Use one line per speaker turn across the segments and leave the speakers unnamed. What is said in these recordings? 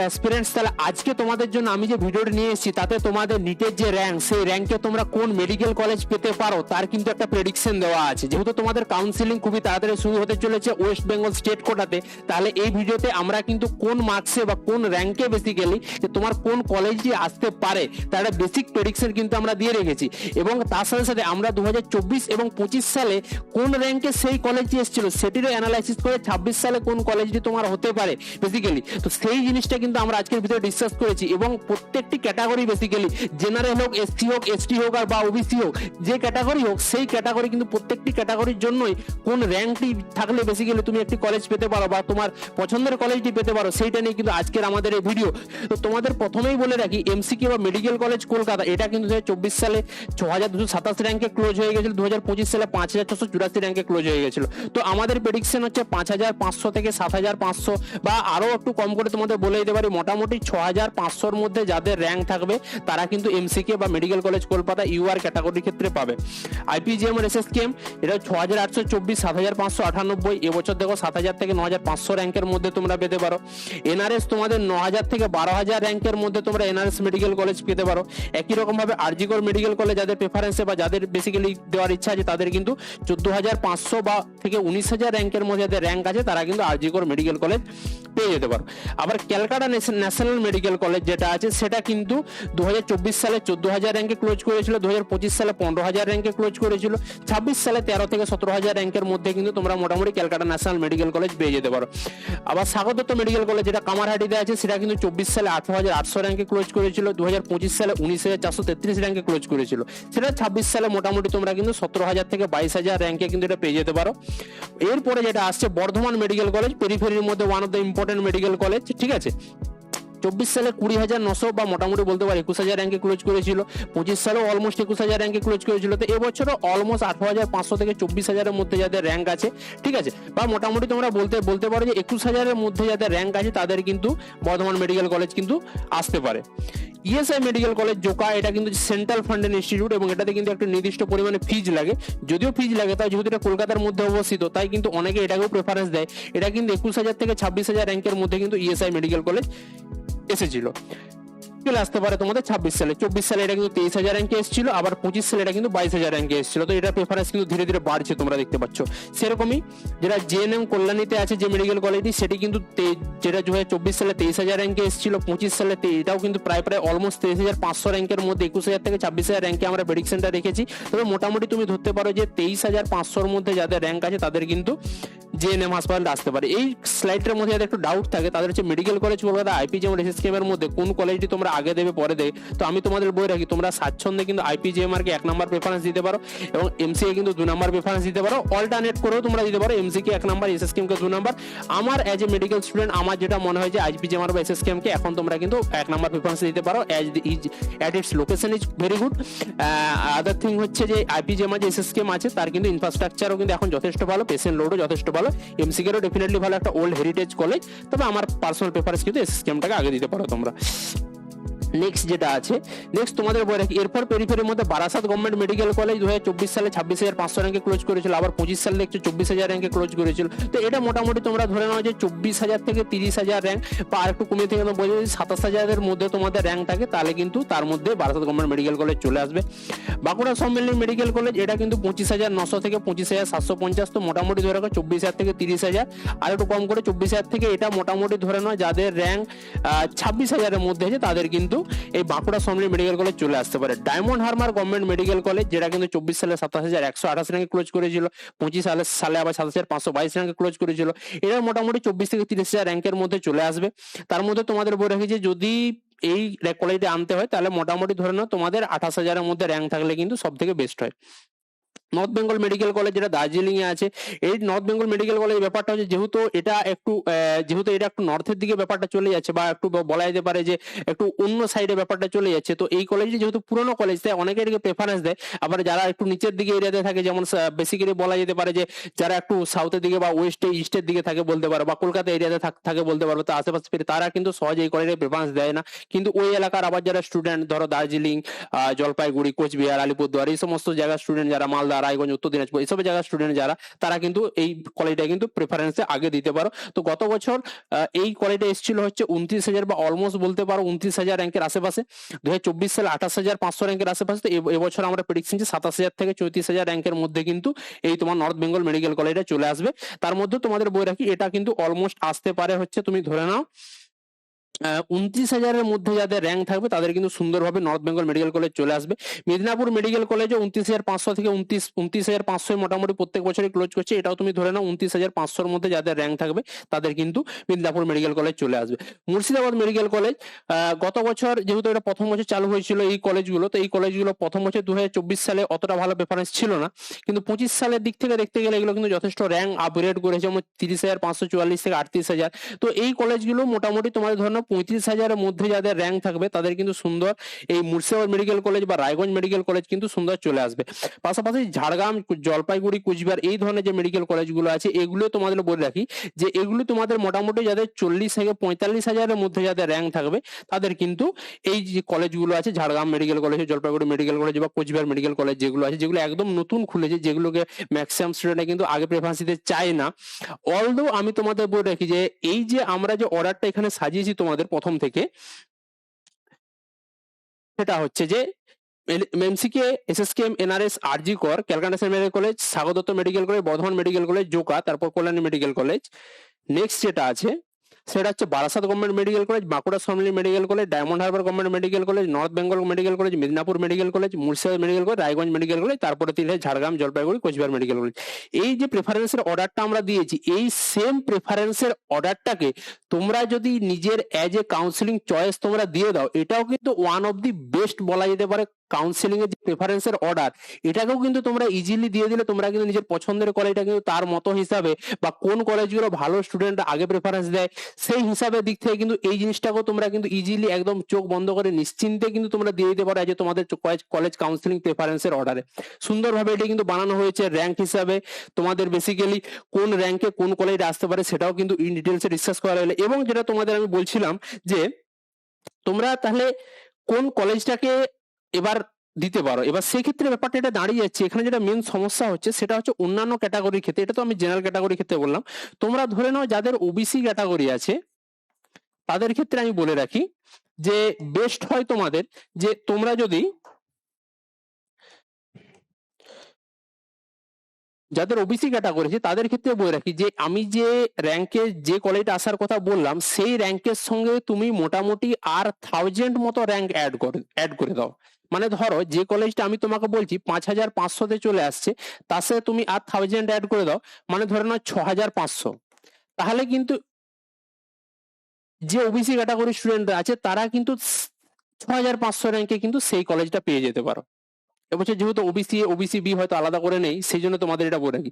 Aspirants, তাহলে আজকে তোমাদের জন্য আমি যে ভিডিওটি নিয়ে এসেছি তাতে তোমাদের নিটের যে র্যাঙ্ক, সেই র্যাঙ্কে তোমরা কোন মেডিকেল কলেজ পেতে পারো তার কিন্তু একটা প্রেডিকশন দেওয়া আছে। যেহেতু তোমাদের কাউন্সিলিং খুবই তাড়াতাড়ি শুরু হতে চলেছে ওয়েস্ট বেঙ্গল স্টেট কোটাতে, তাহলে এই ভিডিওতে আমরা কিন্তু কোন মার্কসে বা কোন র্যাঙ্কে বেসিক্যালি যে তোমার কোন কলেজটি আসতে পারে তার একটা বেসিক প্রেডিকশন কিন্তু আমরা দিয়ে রেখেছি। এবং তার সাথে সাথে আমরা 2024 এবং 25 সালে কোন র্যাঙ্কে সেই কলেজটি এসেছিল সেটিরও অ্যানালাইসিস করে 26 সালে কোন কলেজটি তোমার হতে পারে বেসিক্যালি, তো সেই জিনিসটা কিন্তু আমরা আজকের ভিডিওতে ডিসকাস করেছি। এবং প্রত্যেকটি ক্যাটাগরি বেসিক্যালি জেনারেল হোক, এসসি হোক, এসটি হোক আর বা ওবিসি হোক, যে ক্যাটাগরি হোক সেই ক্যাটাগরি কিন্তু প্রত্যেকটি ক্যাটাগরির জন্যই কোন র্যাঙ্কটি থাকলে বেসিক্যালি তুমি একটি কলেজ পেতে পারো বা তোমার পছন্দের কলেজটি পেতে পারো সেইটা নিয়ে কিন্তু আজকের আমাদের এই ভিডিও। তো তোমাদের প্রথমেই বলে রাখি, এমসিকিউ বা মেডিকেল কলেজ কলকাতা এটা কিন্তু 2024 সালে 6227 র্যাঙ্কে ক্লোজ হয়ে গেছিল, 2025 সালে 5684 র্যাঙ্কে ক্লোজ হয়ে গেছিল। তো আমাদের প্রেডিকশন হচ্ছে 5500 থেকে 7500 বা আরো একটু কম করে তোমাদের বলে দিতে পারি, মোটামুটি 6500-র মধ্যে যাদের র্যাঙ্ক থাকবে তারা কিন্তু এমসিকে বা মেডিকেল কলেজ কলকাতা ইউআর ক্যাটাগরির ক্ষেত্রে পাবে। আইপিজিএম আর এসএসকেএম এটা 6824, 7598, এবছর দেখো 7000 থেকে 9500 র্যাঙ্কের মধ্যে তোমরা পেতে পারো। এনআরএস তোমাদের 9000 থেকে 12000 র্যাঙ্কের মধ্যে তোমরা এনআরএস মেডিকেল কলেজ পেতে পারো। একই রকম ভাবে আরজিকর মেডিকেল কলেজ যাদের প্রেফারেন্সে বা যাদের বেসিক্যালি দেওয়ার ইচ্ছা আছে তাদের কিন্তু 14500 বা থেকে 19000 র্যাঙ্কের মধ্যে যাদের র্যাঙ্ক আছে তারা কিন্তু আরজিকর মেডিকেল কলেজ পেয়ে যেতে পারো। আবার ক্যালকাটা ন্যাশনাল মেডিকেল কলেজ যেটা আছে সেটা কিন্তু 2024 সালে 14000 র্যাঙ্কে ক্লোজ করেছিল, 2025 সালে 15000 র্যাঙ্কে ক্লোজ করেছিল, 26 সালে 13 থেকে 17000 র্যাঙ্কের মধ্যে কিন্তু তোমরা মোটামুটি ক্যালকাটা ন্যাশনাল মেডিকেল কলেজ পেয়ে যেতে পারো। আবার স্বাগতত্ব মেডিকেল কলেজ যেটা কামারহাটিতে আছে সেটা কিন্তু 24 সালে 18800 র্যাঙ্কে ক্লোজ করেছিল, 2025 সালে 19433 র্যাঙ্কে ক্লোজ করেছিল, সেটা 26 সালে মোটামুটি তোমরা কিন্তু 17000 থেকে 22000 র্যাঙ্কে কিন্তু এটা পেয়ে যেতে পারো। এরপরে যেটা আসছে বর্ধমান মেডিকেল কলেজ, পেরিফেরির মধ্যে one of the important medical college, ঠিক আছে। 24 সালে 20900 বা মোটামুটি বলতে পারি 21000 র্যাঙ্কে ক্লোজ করেছিল, 25 সালেও অলমোস্ট 21000 র্যাঙ্কে ক্লোজ করেছিল। তো এবছরও অলমোস্ট 18500 থেকে 24000-এর মধ্যে যাদের র্যাঙ্ক আছে, ঠিক আছে, বা মোটামুটি তোমরা বলতে পারো যে 21000-এর মধ্যে যাদের র্যাঙ্ক আছে তাদের কিন্তু বর্ধমান মেডিকেল কলেজ কিন্তু আসতে পারে। ইএসআই মেডিকেল কলেজ জোকা এটা কিন্তু সেন্ট্রাল ফান্ডেড ইনস্টিটিউট এবং এটাতে কিন্তু একটা নির্দিষ্ট পরিমাণে ফিজ লাগে, যদিও ফিজ লাগে তাই যেহেতু এটা কলকাতার মধ্যে অবস্থিত তাই কিন্তু অনেকে এটাকেও প্রেফারেন্স দেয়। এটা কিন্তু 21000 থেকে 26000 র্যাঙ্কের মধ্যে কিন্তু ইএসআই মেডিকেল কলেজ এসেছিল। চলে আসতে পারে তোমাদের 26 সালে, 24 সালে এটা কিন্তু 23000 র্যাঙ্কে এসেছিল, আবার 25 সালে এটা কিন্তু 22000 র্যাঙ্কে এসেছিল। তো এটা প্রেফারেন্স কিন্তু ধীরে ধীরে বাড়ছে তোমরা দেখতে পাচ্ছ। সেরকমই যেটা জেএনএম কল্যাণীতে আছে যে মেডিকেল কলেজটি সেটি কিন্তু যেটা 2024 সালে 23000 র্যাঙ্কে এসেছিল, 25 সালে এটাও কিন্তু প্রায় অলমোস্ট 23500 র্যাঙ্কের মধ্যে 21000 থেকে 26000 র্যাঙ্কে আমরা প্রেডিকশনটা রেখেছি। তবে মোটামুটি তুমি ধরতে পারো যে 23500-র মধ্যে যাদের র্যাঙ্ক আছে তাদের কিন্তু জেএনএম হাসপাতালে আসতে পারে। এই স্লাইডের মধ্যে যাদের একটু ডাউট থাকে তাদের হচ্ছে মেডিকেল কলেজ কলকাতা আইপিজিএম আর এসএসকেএম এর মধ্যে কোন কলেজটি তোমরা আগে দেবে পরে দেবে। তো আমি তোমাদের বলে রাখি তোমরা স্বাচ্ছন্দ্যে কিন্তু আইপিজিএমআর কে 1 নম্বর প্রেফারেন্স দিতে পারো এবং এমসিএ কিন্তু 2 নম্বর প্রেফারেন্স দিতে পারো, অল্টারনেট করেও তোমরা দিতে পারো, এমসি কে 1 নম্বর, এসএসকেএম কে 2 নম্বর। আমার অ্যাজ এ মেডিকেল স্টুডেন্ট আমার যেটা মনে হয় যে আইপিজিএমআর বা এসএসকেএম কে এখন তোমরা কিন্তু 1 নম্বর প্রেফারেন্স দিতে পারো, at it's location is very good. Other thing হচ্ছে যে আইপিজিএমআর যে এসএসকেএম আছে তার কিন্তু ইনফ্রাস্ট্রাকচারও কিন্তু এখন যথেষ্ট ভালো, পেশেন্ট লোডও যথেষ্ট ভালো, এমসি কেরও ডেফিনেটলি ভালো, একটা ওল্ড হেরিটেজ কলেজ। তবে আমার পার্সোনাল প্রেফারেন্স কিন্তু এসএসকেএমটাকে আগে দিতে পারো তোমরা। নেক্সট যেটা আছে, নেক্সট তোমাদের বলে রাখি এরপর পেরিফেরির মধ্যে বারাসাত গভর্নমেন্ট মেডিকেল কলেজ 2024 সালে 26500 র্যাঙ্কে ক্লোজ করেছিল, আবার 25 সালে দেখছো 24000 র্যাঙ্কে ক্লোজ করেছিল। তো এটা মোটামুটি তোমরা ধরে নাও যে 24000 থেকে 30000 র্যাঙ্ক বা আরেকটু কমিয়ে থেকে বলে যদি 27000-এর মধ্যে তোমাদের র্যাঙ্ক থাকে তাহলে কিন্তু তার মধ্যে বারাসাত গভর্নমেন্ট মেডিকেল কলেজ চলে আসবে। বাঁকুড়া সম্মেলনী মেডিকেল কলেজ এটা কিন্তু 25900 থেকে 25750, তো মোটামুটি ধরে রাখো 24000 থেকে 30000, আর একটু কম করে 24000 থেকে এটা মোটামুটি ধরে নাও যাদের র্যাঙ্ক 26000-এর মধ্যে আছে তাদের কিন্তু এই বাঁকুড়া সম্মেলনী মেডিকেল কলেজ চলে আসতে পারে। Diamond Harbour government medical college যেটা কিন্তু 24 সালে 27128 র্যাঙ্কে ক্লোজ করেছিল, 25 সালে আবার 7522 র্যাঙ্কে ক্লোজ করেছিল। এটা মোটামুটি 24 থেকে 30000 র্যাঙ্কের মধ্যে চলে আসবে। তার মধ্যে তোমাদের বলে রাখি যে যদি এই কলেজে আনতে হয় তাহলে মোটামুটি ধরে নাও তোমাদের 28000-এর মধ্যে র্যাঙ্ক থাকলে কিন্তু সব থেকে বেস্ট হয়। নর্থ বেঙ্গল মেডিকেল কলেজ যেটা দার্জিলিং এ আছে, এই নর্থ বেঙ্গল মেডিকেল কলেজের ব্যাপারটা হচ্ছে যেহেতু এটা একটু নর্থের দিকে ব্যাপারটা চলে যাচ্ছে বা একটু বলা যেতে পারে যে একটু অন্য সাইডে ব্যাপারটা চলে যাচ্ছে, তো এই কলেজটি যেহেতু পুরনো কলেজ তাই অনেকে এটাকে প্রেফারেন্স দেয়। আবার যারা একটু নিচের দিকে এরিয়াতে থাকে যেমন বেসিক্যালি বলা যেতে পারে যে যারা একটু সাউথের দিকে বা ইস্টের দিকে থাকে বলতে পারো বা কলকাতা এরিয়াতে থাকে বলতে পারো, তো আশেপাশে তারা কিন্তু সহজে এই কলেজে প্রেফারেন্স দেয় না। কিন্তু ওই এলাকার আবার যারা স্টুডেন্ট ধরো দার্জিলিং, জলপাইগুড়ি, কোচবিহার, আলিপুরদুয়ার এই সমস্ত জায়গার স্টুডেন্ট যারা মালদা রায়গঞ্জ, উত্তর দিনাজপুর এইসব জায়গার স্টুডেন্ট যারা, তারা কিন্তু এই কলেজটা কিন্তু প্রেফারেন্সে আগে দিতে পারো। তো গত বছর এই কলেজটা এসেছিল হচ্ছে 29,000 বা অলমোস্ট বলতে পারো 29,000 র্যাঙ্কের আশেপাশে। 2024 সালে 28,500 র্যাঙ্কের আশেপাশে। তো এবছর আমরা প্রেডিকশন যে 27,000 থেকে 34,000 র্যাঙ্কের মধ্যে কিন্তু এই তোমার নর্থ বেঙ্গল মেডিকেল কলেজটা চলে আসবে। তার মধ্যে তোমাদের বই রাখি, এটা কিন্তু অলমোস্ট আসতে পারে হচ্ছে, তুমি ধরে নাও 29,000-এর মধ্যে যাদের র্যাঙ্ক থাকবে তাদের কিন্তু সুন্দরভাবে নর্থ বেঙ্গল মেডিকেল কলেজ চলে আসবে। মেদিনীপুর মেডিকেল কলেজে 29,500 থেকে 29,500 মোটামুটি প্রত্যেক বছরই ক্লোজ করছে। এটাও তুমি ধরে নাও 29,500-এর মধ্যে যাদের র্যাঙ্ক থাকবে তাদের কিন্তু মেদিনীপুর মেডিকেল কলেজ চলে আসবে। মুর্শিদাবাদ মেডিকেল কলেজ গত বছর যেহেতু এটা প্রথম বছর চালু হয়েছিল এই কলেজগুলো, তো এই কলেজগুলো প্রথম বছর 2024 সালে অতটা ভালো প্রেফারেন্স ছিল না, কিন্তু 25 সালের দিক থেকে দেখতে গেলে এগুলো কিন্তু যথেষ্ট র্যাঙ্ক আপগ্রেড করেছে, যেমন 30,544 থেকে 38,000। তো এই কলেজগুলো মোটামুটি তোমাদের ধরে নাও 35,000-এর মধ্যে যাদের র্যাঙ্ক থাকবে তাদের কিন্তু সুন্দর এই মুর্শিদাবাদ মেডিকেল কলেজ বা রায়গঞ্জ মেডিকেল কলেজ কিন্তু সুন্দর চলে আসবে। পাশাপাশি ঝাড়গ্রাম, জলপাইগুড়ি, কুচবিহার এই ধরনের যে মেডিকেল কলেজগুলো আছে এগুলো তোমাদের বলে রাখি যে এগুলো তোমাদের মোটামুটি যাদের 40 থেকে 45,000-এর মধ্যে যাদের র্যাঙ্ক থাকবে তাদের কিন্তু এই যে কলেজগুলো আছে, Jhargram medical college, Jalpaiguri medical college বা কোচবিহার মেডিকেল কলেজ যেগুলো আছে, যেগুলো একদম নতুন খুলেছে, যেগুলোকে ম্যাক্সিমাম স্টুডেন্ট কিন্তু আগে প্রেফারেন্স দিতে চায় না। অলদো আমি তোমাদের বলে রাখি যে এই যে আমরা যে অর্ডারটা এখানে সাজিয়েছি তোমাদের প্রথম থেকে, সেটা হচ্ছে যে এমসিকে, SSKM, NRS, RG Kar, Calcutta medical college, স্বাগতত্ত medical college, Bardhaman medical college, Joka, তারপর কল্যাণী মেডিকেল কলেজ। নেক্সট যেটা আছে সেটা হচ্ছে Barasat government medical college, Bankura সরকারি medical college, Diamond Harbour government medical college, North Bengal medical college, Medinipur medical college, Murshidabad medical college, Raiganj medical college, তারপরে তিন ঝাড়গ্রাম, জলপাইগুড়ি, কোচবিহার মেডিকেল কলেজ। এই যে প্রেফারেন্সের অর্ডারটা আমরা দিয়েছি, এই সেম প্রেফারেন্সের অর্ডারটাকে তোমরা যদি নিজের অ্যাজ এ কাউন্সিলিং চয়েস তোমরা দিয়ে দাও, এটাও কিন্তু ওয়ান অফ দি বেস্ট বলা যেতে পারে কাউন্সিলিং এর যে প্রেফারেন্সের অর্ডার, এটাকেও কিন্তু তোমরা ইজিলি দিয়ে দিলে তোমরা কিন্তু নিজের পছন্দের কলেজটা কিন্তু তার মতো হিসাবে বা কোন কলেজগুলো ভালো স্টুডেন্ট আগে প্রেফারেন্স দেয় সেই হিসাবের দিক থেকে কিন্তু এই জিনিসটাকেও তোমরা কিন্তু ইজিলি একদম চোখ বন্ধ করে নিশ্চিন্তে কিন্তু তোমরা দিয়ে দিতে পারো যে তোমাদের কলেজ কাউন্সিলিং প্রেফারেন্সের অর্ডারে। সুন্দরভাবে এটা কিন্তু বানানো হয়েছে র্যাঙ্ক হিসাবে, তোমাদের বেসিক্যালি কোন র্যাঙ্কে কোন কলেজ আসতে পারে সেটাও কিন্তু ইন ডিটেলসে ডিসকাস করা হলো। এবং যেটা তোমাদের আমি বলছিলাম যে তোমরা তাহলে কোন কলেজটাকে এবার দিতে পারো, এবার সেই ক্ষেত্রে ব্যাপারটা এটা দাঁড়িয়ে যাচ্ছে, এখানে যেটা মেন সমস্যা হচ্ছে সেটা হচ্ছে অন্যান্য ক্যাটাগরির ক্ষেত্রে, এটা তো আমি জেনারেল ক্যাটাগরির ক্ষেত্রে বললাম, তোমরা ধরে নাও যাদের ওবিসি ক্যাটাগরি আছে তাদের ক্ষেত্রে আমি বলে রাখি যে বেস্ট হয় তোমাদের যে তোমরা যদি যাদের ওবিসি ক্যাটাগরি আছে তাদের ক্ষেত্রে বলে রাখি যে আমি যে র্যাঙ্কে যে কলেজটা আসার কথা বললাম সেই র্যাঙ্কের সঙ্গে তুমি মোটামুটি আর 1000 মতো র্যাঙ্ক অ্যাড করে দাও। মানে ধরো যে কলেজটা আমি তোমাকে বলছি 5,500-তে চলে আসছে, তার সাথে তুমি আর 1000 অ্যাড করে দাও, মানে ধরে নাও 6,500। তাহলে কিন্তু যে ওবিসি ক্যাটাগরি স্টুডেন্টরা আছে তারা কিন্তু 6,500 র্যাঙ্কে কিন্তু সেই কলেজটা পেয়ে যেতে পারো। এবছর যেহেতু ওবিসি ওবিসি বি হয়তো আলাদা করে নেই, সেই জন্য তোমাদের এটা বলে রাখি।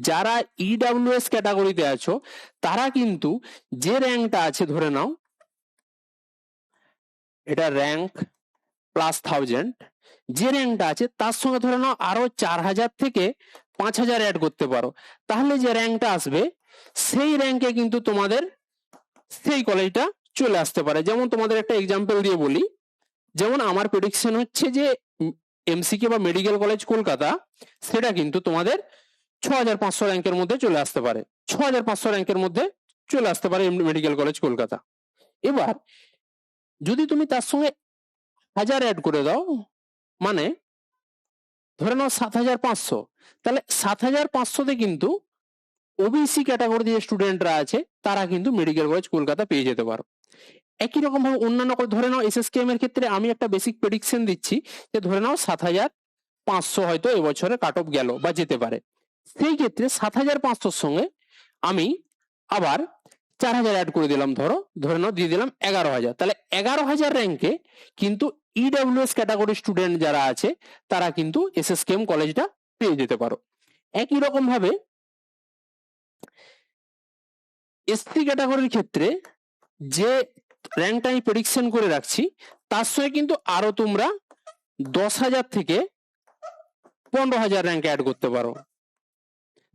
যারা ইডাব্লিউএস ক্যাটাগরিতে আছো তারা কিন্তু যে র্যাঙ্কটা আছে ধরে নাও এটা র্যাঙ্ক প্লাস 1000, যে র্যাঙ্কটা আছে তার সঙ্গে ধরে নাও আরো 4,000 থেকে 5,000 অ্যাড করতে পারো, তাহলে যে র্যাঙ্কটা আসবে সেই র্যাঙ্কে কিন্তু তোমাদের সেই কলেজটা চলে আসতে পারে। যেমন তোমাদের একটা এক্সাম্পল দিয়ে বলি, যেমন আমার প্রেডিকশন হচ্ছে যে এমসিকে বা মেডিকেল কলেজ কলকাতা সেটা কিন্তু তোমাদের 6,500 র্যাঙ্কের মধ্যে চলে আসতে পারে, 6,500 র্যাঙ্কের মধ্যে চলে আসতে পারে মেডিকেল কলেজ কলকাতা। এবার যদি তুমি তার সঙ্গে 1000 অ্যাড করে দাও, মানে ধরে নাও 7,500, তাহলে 7,500-তে কিন্তু ওবিসি ক্যাটাগরি যে স্টুডেন্টরা আছে তারা কিন্তু মেডিকেল কলেজ কলকাতা পেয়ে যেতে পারো। একই রকম ভাবে অন্যান্য ধরে নাও এসএসকেএম এর ক্ষেত্রে আমি একটা বেসিক প্রেডিকশন দিচ্ছি যে ধরে নাও 7,500 হয়তো এবছরে কাট অফ গেল বা যেতে পারে, সেই ক্ষেত্রে 7,500-র সঙ্গে আমি আবার 4,000 অ্যাড করে দিলাম, ধরে নাও দিয়ে দিলাম 11,000, তাহলে 11,000 র্যাঙ্কে কিন্তু ইডাব্লিউএস ক্যাটাগরি স্টুডেন্ট যারা আছে তারা কিন্তু এসএসকেএম কলেজটা পেয়ে যেতে পারো। একই রকম ভাবে এসসি ক্যাটাগরির ক্ষেত্রে যে র্যাঙ্কটা আমি প্রেডিকশন করে রাখছি তার সঙ্গে কিন্তু আরো তোমরা 10,000 থেকে 15,000 র্যাঙ্ক অ্যাড করতে পারো,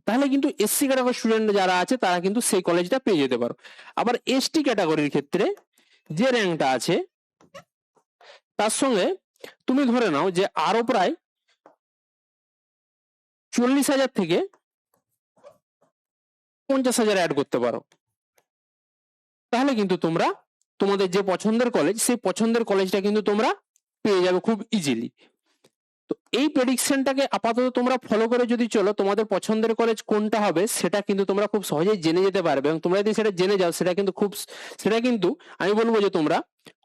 তাহলে কিন্তু এসসি ক্যাটাগরি স্টুডেন্ট যারা আছে তারা কিন্তু সেই কলেজটা পেয়ে যেতে পারো। আবার এসটি ক্যাটাগরির ক্ষেত্রে যে র্যাঙ্কটা আছে তার সঙ্গে তুমি ধরে নাও যে আরো প্রায় 40,000 থেকে 50,000 অ্যাড করতে পারো, তাহলে কিন্তু তোমরা তোমাদের যে পছন্দের কলেজ সেই পছন্দের কলেজটা কিন্তু তোমরা পেয়ে যাবে খুব ইজিলি। তো এই প্রেডিকশনটাকে আপাতত তোমরা ফলো করে যদি চলো, তোমাদের পছন্দের কলেজ কোনটা হবে সেটা কিন্তু তোমরা খুব সহজেই জেনে যেতে পারবে। এবং তোমরা যদি সেটা জেনে যাও সেটা কিন্তু আমি বলবো যে তোমরা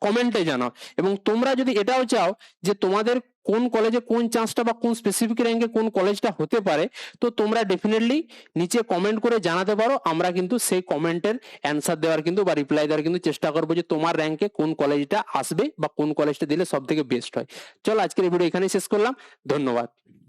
কমেন্টে জানাও। এবং তোমরা যদি এটাও চাও যে তোমাদের কোন কলেজে কোন চান্সটা বা কোন স্পেসিফিক র্যাঙ্কে কোন কলেজটা হতে পারে, তো তোমরা ডেফিনেটলি নিচে কমেন্ট করে জানাতে পারো। আমরা কিন্তু সেই কমেন্টের অ্যান্সার দেওয়ার কিন্তু বা রিপ্লাই দেওয়ার কিন্তু চেষ্টা করবো যে তোমার র্যাঙ্কে কোন কলেজটা আসবে বা কোন কলেজটা দিলে সব থেকে বেস্ট হয়। চলো আজকের এই ভিডিও এখানেই শেষ করলাম। ধন্যবাদ।